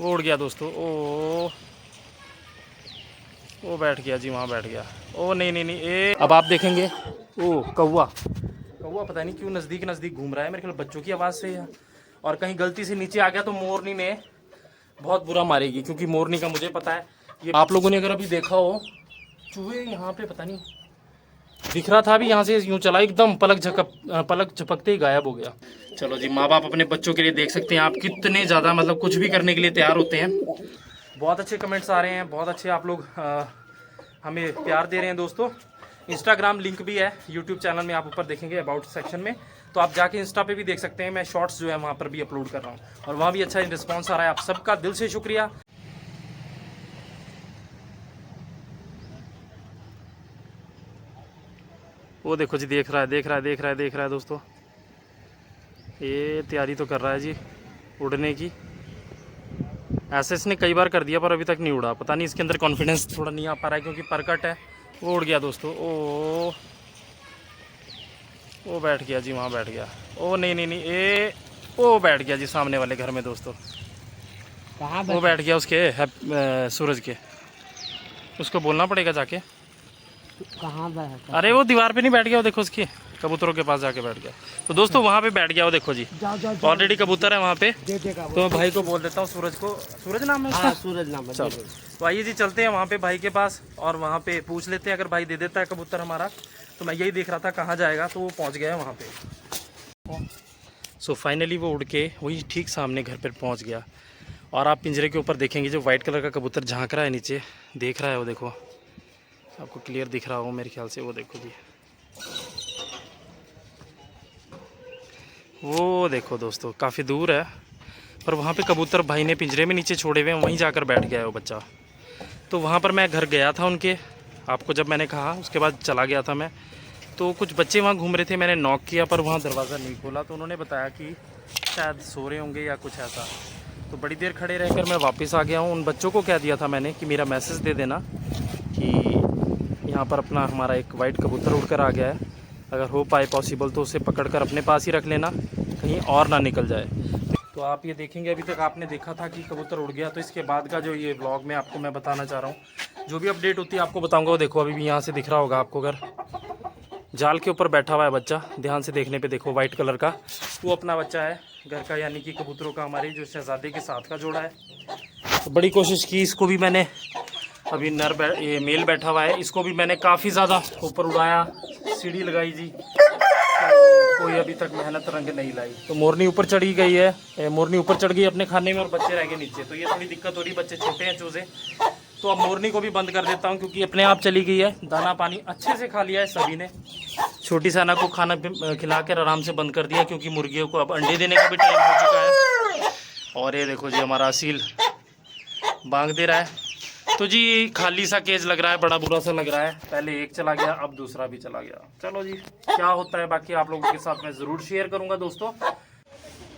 वो उड़ गया दोस्तों। वो बैठ गया जी, वहाँ बैठ गया। ओ नहीं नहीं नहीं, अब आप देखेंगे। ओ कौवा पता नहीं क्यों नज़दीक नज़दीक घूम रहा है, मेरे ख्याल बच्चों की आवाज़ से है। और कहीं गलती से नीचे आ गया तो मोरनी ने बहुत बुरा मारेगी, क्योंकि मोरनी का मुझे पता है। ये आप लोगों ने अगर अभी देखा हो, चूहे यहाँ पे पता नहीं दिख रहा था, अभी यहाँ से यूँ चला एकदम पलक झपकते ही गायब हो गया। चलो जी, माँ बाप अपने बच्चों के लिए देख सकते हैं आप कितने ज़्यादा मतलब कुछ भी करने के लिए तैयार होते हैं। बहुत अच्छे कमेंट्स आ रहे हैं, बहुत अच्छे आप लोग हमें प्यार दे रहे हैं दोस्तों। इंस्टाग्राम लिंक भी है यूट्यूब चैनल में, आप ऊपर देखेंगे अबाउट सेक्शन में, तो आप जाके इंस्टा पे भी देख सकते हैं। मैं शॉर्ट्स जो है वहाँ पर भी अपलोड कर रहा हूँ और वहाँ भी अच्छा रिस्पॉन्स आ रहा है। आप सबका दिल से शुक्रिया। वो देखो जी, देख रहा है दोस्तों। ये तैयारी तो कर रहा है जी उड़ने की। ऐसे इसने कई बार कर दिया पर अभी तक नहीं उड़ा, पता नहीं इसके अंदर कॉन्फिडेंस थोड़ा नहीं आ पा रहा है क्योंकि परकट है। वो उड़ गया दोस्तों। वो बैठ गया जी, वहाँ बैठ गया। ओ नहीं नहीं नहीं, वो बैठ गया जी सामने वाले घर में दोस्तों। कहाँ वो बैठ गया उसके सूरज के, उसको बोलना पड़ेगा जाके। कहाँ बैठा? अरे वो दीवार पे नहीं बैठ गया, वो देखो उसकी कबूतरों के पास जाके बैठ गया। तो दोस्तों वहाँ पे बैठ गया, वो देखो जी ऑलरेडी कबूतर है वहाँ पे। तो मैं भाई को बोल देता हूँ, सूरज को, सूरज नाम है उसका? सूरज नाम है। चलो तो आइए जी, चलते हैं वहाँ पे भाई के पास और वहाँ पे पूछ लेते हैं। अगर भाई दे देता है कबूतर हमारा, तो मैं यही देख रहा था कहाँ जाएगा, तो वो पहुँच गया है वहाँ पे। सो फाइनली वो उड़ के वही ठीक सामने घर पर पहुँच गया। और आप पिंजरे के ऊपर देखेंगे जो वाइट कलर का कबूतर झाँक रहा है नीचे, देख रहा है वो, देखो आपको क्लियर दिख रहा हो मेरे ख्याल से। वो देखो जी, वो देखो दोस्तों, काफ़ी दूर है पर वहाँ पे कबूतर भाई ने पिंजरे में नीचे छोड़े हुए हैं, वहीं जाकर बैठ गया है वो बच्चा। तो वहाँ पर मैं घर गया था उनके, आपको जब मैंने कहा उसके बाद चला गया था मैं। तो कुछ बच्चे वहाँ घूम रहे थे, मैंने नॉक किया पर वहाँ दरवाज़ा नहीं खोला, तो उन्होंने बताया कि शायद सो रहे होंगे या कुछ ऐसा। तो बड़ी देर खड़े रहकर मैं वापस आ गया हूँ। उन बच्चों को कह दिया था मैंने कि मेरा मैसेज दे देना कि यहाँ पर अपना हमारा एक वाइट कबूतर उड़कर आ गया है, अगर हो पाए पॉसिबल तो उसे पकड़कर अपने पास ही रख लेना, कहीं और ना निकल जाए। तो आप ये देखेंगे, अभी तक आपने देखा था कि कबूतर उड़ गया, तो इसके बाद का जो ये व्लॉग में आपको मैं बताना चाह रहा हूँ, जो भी अपडेट होती है आपको बताऊँगा। वो देखो अभी भी यहाँ से दिख रहा होगा आपको, अगर जाल के ऊपर बैठा हुआ है बच्चा, ध्यान से देखने पे देखो, वाइट कलर का, वो अपना बच्चा है घर का, यानी कि कबूतरों का हमारे जो शहजादे के साथ का जोड़ा है। तो बड़ी कोशिश की, इसको भी मैंने, अभी ये मेल बैठा हुआ है, इसको भी मैंने काफ़ी ज़्यादा ऊपर उड़ाया, सीढ़ी लगाई जी, तो कोई अभी तक मेहनत रंग नहीं लाई। तो मोरनी ऊपर चढ़ी गई है, मोरनी ऊपर चढ़ गई अपने खाने में और बच्चे रह गए नीचे। तो ये थोड़ी दिक्कत हो रही, बच्चे छोटे हैं चूजे। तो अब मोरनी को भी बंद कर देता हूँ क्योंकि अपने आप चली गई है। दाना पानी अच्छे से खा लिया है सभी ने, छोटी साना को खाना खिला कर आराम से बंद कर दिया, क्योंकि मुर्गियों को अब अंडे देने का भी टाइम हो चुका है। और ये देखो जी हमारा असील बांग दे रहा है। तो जी खाली सा केज लग रहा है, बड़ा बुरा सा लग रहा है, पहले एक चला गया अब दूसरा भी चला गया। चलो जी, क्या होता है बाकी आप लोगों के साथ मैं ज़रूर शेयर करूंगा दोस्तों।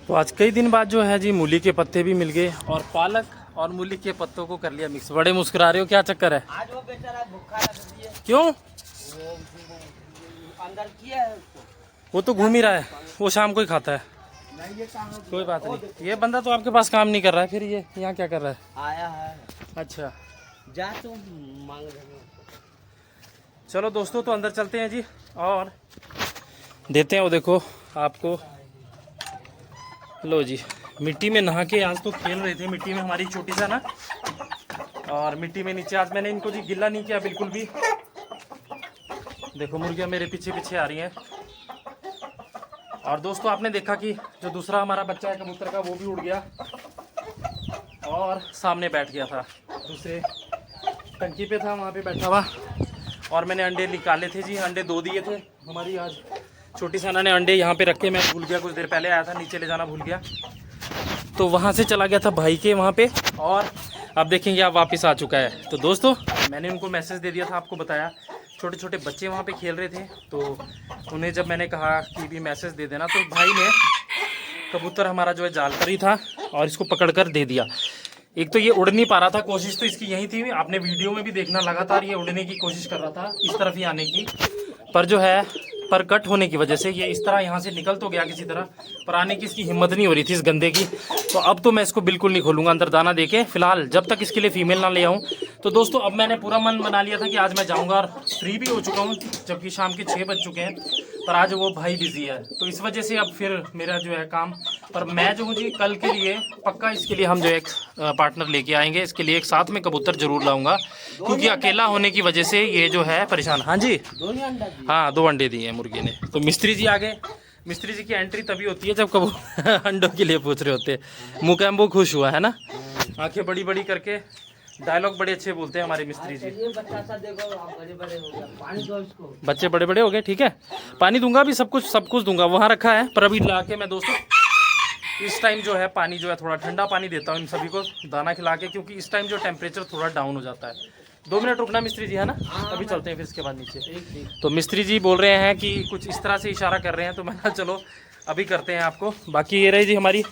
तो आज कई दिन बाद जो है जी मूली के पत्ते भी मिल गए और पालक और मूली के पत्तों को कर लिया मिक्स। बड़े मुस्कुरा रहे हो, क्या चक्कर है? आज वो बेचारा भूखा रख दिया। क्यों? वो अंदर किया है उसको। वो तो घूम ही रहा है, वो शाम को ही खाता है। नहीं ये काम कोई बात नहीं, ये बंदा तो आपके पास काम नहीं कर रहा है, फिर ये यहाँ क्या कर रहा है? आया है। अच्छा जा तू मांग रहे। चलो दोस्तों, तो अंदर चलते हैं जी और देते हैं। वो देखो आपको, लो जी, मिट्टी में नहा के आज तो खेल रहे थे मिट्टी में, हमारी छोटी सा ना, और मिट्टी में नीचे आज मैंने इनको जी गिल्ला नहीं किया बिल्कुल भी। देखो मुर्गियाँ मेरे पीछे पीछे आ रही हैं। और दोस्तों आपने देखा कि जो दूसरा हमारा बच्चा है कबूतर का, वो भी उड़ गया और सामने बैठ गया था, दूसरे टंकी पे था, वहाँ पे बैठा हुआ। और मैंने अंडे निकाले थे जी, अंडे 2 दिए थे हमारी आज छोटी साना ने अंडे यहाँ पे रखे, मैं भूल गया, कुछ देर पहले आया था, नीचे ले जाना भूल गया, तो वहाँ से चला गया था भाई के वहाँ पे। और अब देखेंगे आप वापस आ चुका है। तो दोस्तों मैंने उनको मैसेज दे दिया था, आपको बताया, छोटे छोटे बच्चे वहाँ पे खेल रहे थे, तो उन्हें जब मैंने कहा कि भी मैसेज दे देना, तो भाई ने कबूतर हमारा जो है जाल पर ही था और इसको पकड़ कर दे दिया। एक तो ये उड़ नहीं पा रहा था, कोशिश तो इसकी यही थी, आपने वीडियो में भी देखना, लगातार ये उड़ने की कोशिश कर रहा था इस तरफ ही आने की, पर जो है पर कट होने की वजह से ये इस तरह यहाँ से निकल तो गया किसी तरह, पर आने की इसकी हिम्मत नहीं हो रही थी इस गंदे की। तो अब तो मैं इसको बिल्कुल नहीं खोलूँगा अंदर दाना दे के, फिलहाल जब तक इसके लिए फीमेल ना ले आऊँ। तो दोस्तों अब मैंने पूरा मन बना लिया था कि आज मैं जाऊँगा, और फ्री भी हो चुका हूँ, जबकि शाम के 6 बज चुके हैं। पर आज वो भाई बिजी है, तो इस वजह से अब फिर मेरा जो है काम। पर मैं जो हूँ जी कल के लिए पक्का इसके लिए हम जो एक पार्टनर लेके आएंगे, इसके लिए एक साथ में कबूतर जरूर लाऊंगा, क्योंकि अकेला होने की वजह से ये जो है परेशान। हाँ जी, हाँ 2 अंडे दिए हैं मुर्गी ने। तो मिस्त्री जी आ गए। मिस्त्री जी की एंट्री तभी होती है जब कबूतर अंडों के लिए पूछ रहे होते हैं। मुकैम्बो खुश हुआ है ना, आंखें बड़ी बड़ी करके, डायलॉग बड़े अच्छे बोलते हैं हमारे मिस्त्री जी। बच्चे बड़े बड़े हो गए, ठीक है, पानी दूंगा अभी, सब कुछ दूंगा, वहाँ रखा है। पर अभी ला के मैं दोस्तों इस टाइम जो है पानी जो है थोड़ा ठंडा पानी देता हूँ इन सभी को दाना खिला के, क्योंकि इस टाइम जो टेम्परेचर थोड़ा डाउन हो जाता है। 2 मिनट रुकना मिस्त्री जी, है ना, अभी चलते हैं फिर इसके बाद नीचे। तो मिस्त्री जी बोल रहे हैं कि कुछ इस तरह से इशारा कर रहे हैं, तो मैंने चलो अभी करते हैं आपको। बाकी ये रही जी हमारी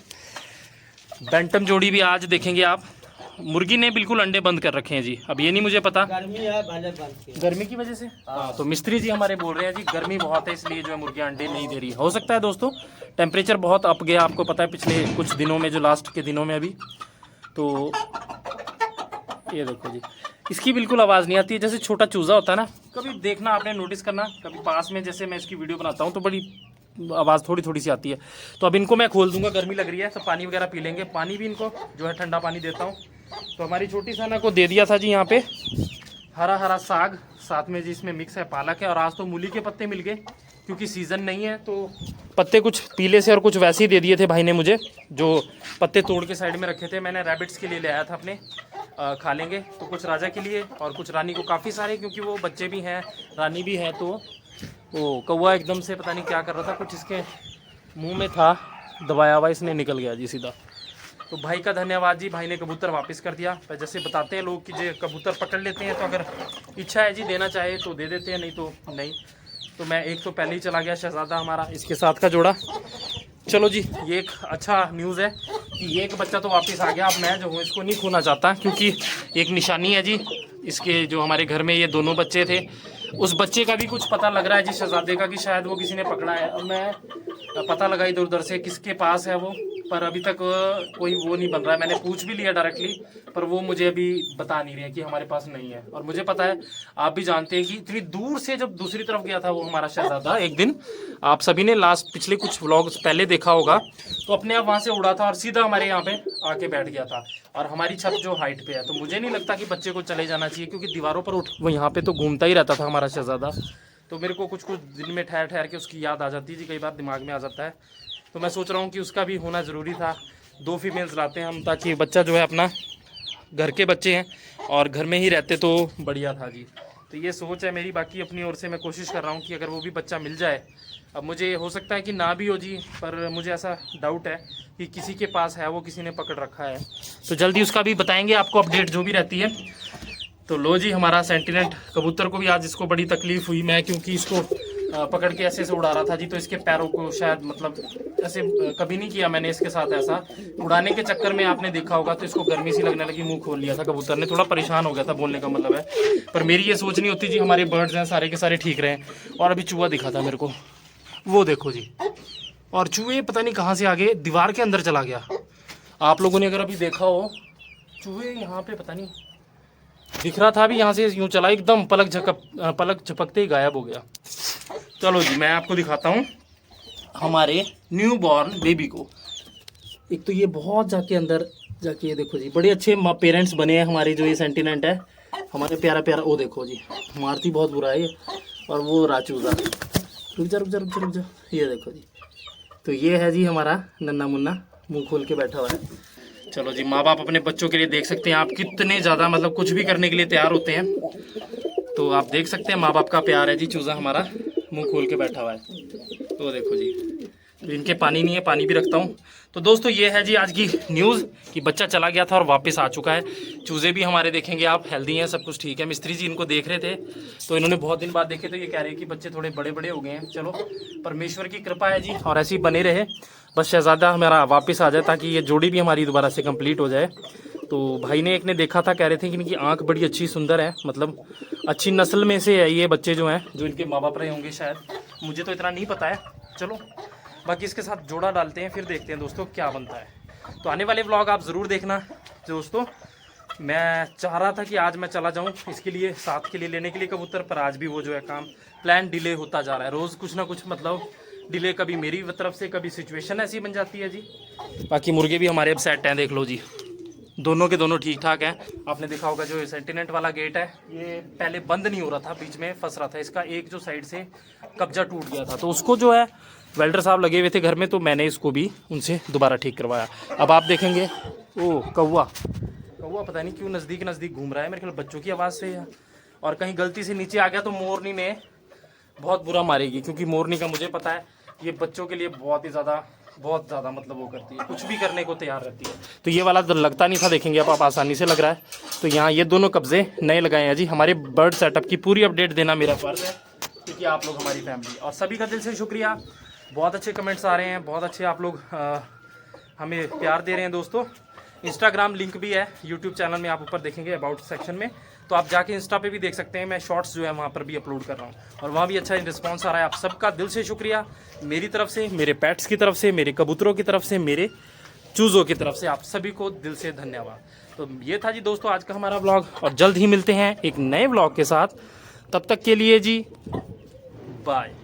बैंटम जोड़ी भी आज देखेंगे आप। मुर्गी ने बिल्कुल अंडे बंद कर रखे हैं जी, अब ये नहीं मुझे पता, गर्मी है भले बंद के। गर्मी की वजह से। हाँ, तो मिस्त्री जी हमारे बोल रहे हैं जी गर्मी बहुत है, इसलिए जो है मुर्गियाँ अंडे नहीं दे रही। हो सकता है दोस्तों टेम्परेचर बहुत अप गया, आपको पता है पिछले कुछ दिनों में, जो लास्ट के दिनों में अभी। तो ये देखो जी, इसकी बिल्कुल आवाज़ नहीं आती है, जैसे छोटा चूज़ा होता है ना, कभी देखना आपने नोटिस करना, कभी पास में जैसे मैं इसकी वीडियो बनाता हूँ तो बड़ी आवाज़ थोड़ी थोड़ी सी आती है। तो अब इनको मैं खोल दूंगा, गर्मी लग रही है, तो पानी वगैरह पी लेंगे। पानी भी इनको जो है ठंडा पानी देता हूँ। तो हमारी छोटी साना को दे दिया था जी यहाँ पे हरा हरा साग, साथ में जी इसमें मिक्स है पालक है, और आज तो मूली के पत्ते मिल गए, क्योंकि सीज़न नहीं है। तो पत्ते कुछ पीले से और कुछ वैसे ही दे दिए थे भाई ने मुझे, जो पत्ते तोड़ के साइड में रखे थे, मैंने रैबिट्स के लिए ले आया था अपने, खा लेंगे। तो कुछ राजा के लिए और कुछ रानी को, काफ़ी सारे, क्योंकि वो बच्चे भी हैं, रानी भी है। तो वो कौवा एकदम से पता नहीं क्या कर रहा था, कुछ इसके मुंह में था दबाया हुआ, इसने निकल गया जी सीधा। तो भाई का धन्यवाद जी, भाई ने कबूतर वापस कर दिया। पर जैसे बताते हैं लोग कि जो कबूतर पकड़ लेते हैं, तो अगर इच्छा है जी देना चाहे तो दे देते हैं, नहीं तो नहीं। तो मैं एक तो पहले ही चला गया शहजादा हमारा, इसके साथ का जोड़ा। चलो जी, ये एक अच्छा न्यूज़ है कि ये एक बच्चा तो वापस आ गया। अब मैं जो हूँ इसको नहीं खोना चाहता, क्योंकि एक निशानी है जी इसके, जो हमारे घर में ये दोनों बच्चे थे, उस बच्चे का भी कुछ पता लग रहा है जी शहजादे का, कि शायद वो किसी ने पकड़ा है। अब मैं पता लगा इधर उधर से किसके पास है वो, पर अभी तक कोई वो नहीं बन रहा है। मैंने पूछ भी लिया डायरेक्टली, पर वो मुझे अभी बता नहीं रहे कि हमारे पास नहीं है। और मुझे पता है, आप भी जानते हैं कि इतनी दूर से जब दूसरी तरफ गया था वो हमारा शहजादा एक दिन, आप सभी ने लास्ट पिछले कुछ व्लॉग्स पहले देखा होगा, तो अपने आप वहाँ से उड़ा था और सीधा हमारे यहाँ पे आके बैठ गया था, और हमारी छत जो हाइट पे है। तो मुझे नहीं लगता कि बच्चे को चले जाना चाहिए, क्योंकि दीवारों पर उठ वो यहाँ पे तो घूमता ही रहता था हमारा शहजादा। तो मेरे को कुछ दिन में ठहर ठहर के उसकी याद आ जाती है जी, कई बार दिमाग में आ जाता है। तो मैं सोच रहा हूँ कि उसका भी होना ज़रूरी था। 2 फीमेल्स लाते हैं हम, ताकि बच्चा जो है अपना, घर के बच्चे हैं और घर में ही रहते तो बढ़िया था जी। तो ये सोच है मेरी। बाकी अपनी ओर से मैं कोशिश कर रहा हूँ कि अगर वो भी बच्चा मिल जाए, अब मुझे हो सकता है कि ना भी हो जी, पर मुझे ऐसा डाउट है कि किसी के पास है, वो किसी ने पकड़ रखा है। तो जल्दी उसका भी बताएंगे आपको, अपडेट जो भी रहती है। तो लो जी, हमारा सेंटिनेंट कबूतर को भी आज इसको बड़ी तकलीफ हुई, मैं क्योंकि इसको पकड़ के ऐसे से उड़ा रहा था जी, तो इसके पैरों को शायद, मतलब ऐसे कभी नहीं किया मैंने इसके साथ ऐसा। उड़ाने के चक्कर में आपने देखा होगा तो इसको गर्मी सी लगने लगी, मुंह खोल लिया था कबूतर ने, थोड़ा परेशान हो गया था, बोलने का मतलब है। पर मेरी ये सोच नहीं होती जी, हमारे बर्ड्स हैं सारे के सारे ठीक रहे। और अभी चूहा दिखा था मेरे को, वो देखो जी, और चूहे पता नहीं कहाँ से आ गए, दीवार के अंदर चला गया। आप लोगों ने अगर अभी देखा हो, चूहे यहाँ पे पता नहीं दिख रहा था, अभी यहाँ से यूँ चला, एकदम पलक झपकते ही गायब हो गया। चलो जी, मैं आपको दिखाता हूँ हमारे न्यू बॉर्न बेबी को। एक तो ये बहुत जाके अंदर जाके, ये देखो जी, बड़े अच्छे पेरेंट्स बने हैं हमारे, जो ये सेंटिनेंट है हमारे, प्यारा प्यारा। वो देखो जी, मारती बहुत बुरा है ये। और वो राचूजा, रुक जा रुक जा रुक जा रुक जा, ये देखो जी। तो ये है जी हमारा नन्ना मुन्ना, मुंह खोल के बैठा हुआ है। चलो जी, माँ बाप अपने बच्चों के लिए देख सकते हैं आप कितने ज़्यादा, मतलब कुछ भी करने के लिए तैयार होते हैं। तो आप देख सकते हैं माँ बाप का प्यार है जी। चूज़ा हमारा मुंह खोल के बैठा हुआ है, तो देखो जी। तो इनके पानी नहीं है, पानी भी रखता हूँ। तो दोस्तों ये है जी आज की न्यूज़ कि बच्चा चला गया था और वापस आ चुका है। चूज़े भी हमारे देखेंगे आप हेल्दी हैं, सब कुछ ठीक है। मिस्त्री जी इनको देख रहे थे, तो इन्होंने बहुत दिन बाद देखे, तो ये कह रहे हैं कि बच्चे थोड़े बड़े बड़े हो गए हैं। चलो, परमेश्वर की कृपा है जी, और ऐसे ही बने रहे, बस शहजादा हमारा वापस आ जाए, ताकि ये जोड़ी भी हमारी दोबारा से कंप्लीट हो जाए। तो भाई ने एक ने देखा था, कह रहे थे कि इनकी आंख बड़ी अच्छी सुंदर है, मतलब अच्छी नस्ल में से है ये बच्चे जो हैं, जो इनके माँ बाप रहे होंगे शायद। मुझे तो इतना नहीं पता है। चलो बाकी इसके साथ जोड़ा डालते हैं, फिर देखते हैं दोस्तों क्या बनता है। तो आने वाले व्लॉग आप ज़रूर देखना दोस्तों। मैं चाह रहा था कि आज मैं चला जाऊं इसके लिए, साथ के लिए लेने के लिए कबूतर, पर आज भी वो जो है काम प्लान डिले होता जा रहा है। रोज़ कुछ ना कुछ मतलब डिले, कभी मेरी तरफ से, कभी सिचुएशन ऐसी बन जाती है जी। बाकी मुर्गे भी हमारे अब सेट हैं, देख लो जी, दोनों के दोनों ठीक ठाक हैं। आपने देखा होगा जो सेंटिनेंट वाला गेट है ये पहले बंद नहीं हो रहा था, बीच में फंस रहा था, इसका एक जो साइड से कब्जा टूट गया था, तो उसको जो है वेल्डर साहब लगे हुए थे घर में, तो मैंने इसको भी उनसे दोबारा ठीक करवाया। अब आप देखेंगे ओ कौवा पता नहीं क्यों नज़दीक घूम रहा है, मेरे ख्याल बच्चों की आवाज़ से है, और कहीं गलती से नीचे आ गया तो मोरनी ने बहुत बुरा मारेगी, क्योंकि मोरनी का मुझे पता है ये बच्चों के लिए बहुत ज़्यादा मतलब वो करती है, कुछ भी करने को तैयार रहती है। तो ये वाला लगता नहीं था, देखेंगे आप आसानी से लग रहा है। तो यहाँ ये दोनों कब्जे नए लगाए हैं जी। हमारे बर्ड सेटअप की पूरी अपडेट देना मेरा फ़र्ज़ है, क्योंकि आप लोग हमारी फैमिली, और सभी का दिल से शुक्रिया। बहुत अच्छे कमेंट्स आ रहे हैं, बहुत अच्छे आप लोग हमें प्यार दे रहे हैं दोस्तों। इंस्टाग्राम लिंक भी है यूट्यूब चैनल में, आप ऊपर देखेंगे अबाउट सेक्शन में, तो आप जाके इंस्टा पे भी देख सकते हैं। मैं शॉर्ट्स जो है वहाँ पर भी अपलोड कर रहा हूँ, और वहाँ भी अच्छा रिस्पांस आ रहा है। आप सबका दिल से शुक्रिया, मेरी तरफ से, मेरे पेट्स की तरफ से, मेरे कबूतरों की तरफ से, मेरे चूज़ों की तरफ से, आप सभी को दिल से धन्यवाद। तो ये था जी दोस्तों आज का हमारा व्लॉग, और जल्द ही मिलते हैं एक नए व्लॉग के साथ। तब तक के लिए जी बाय।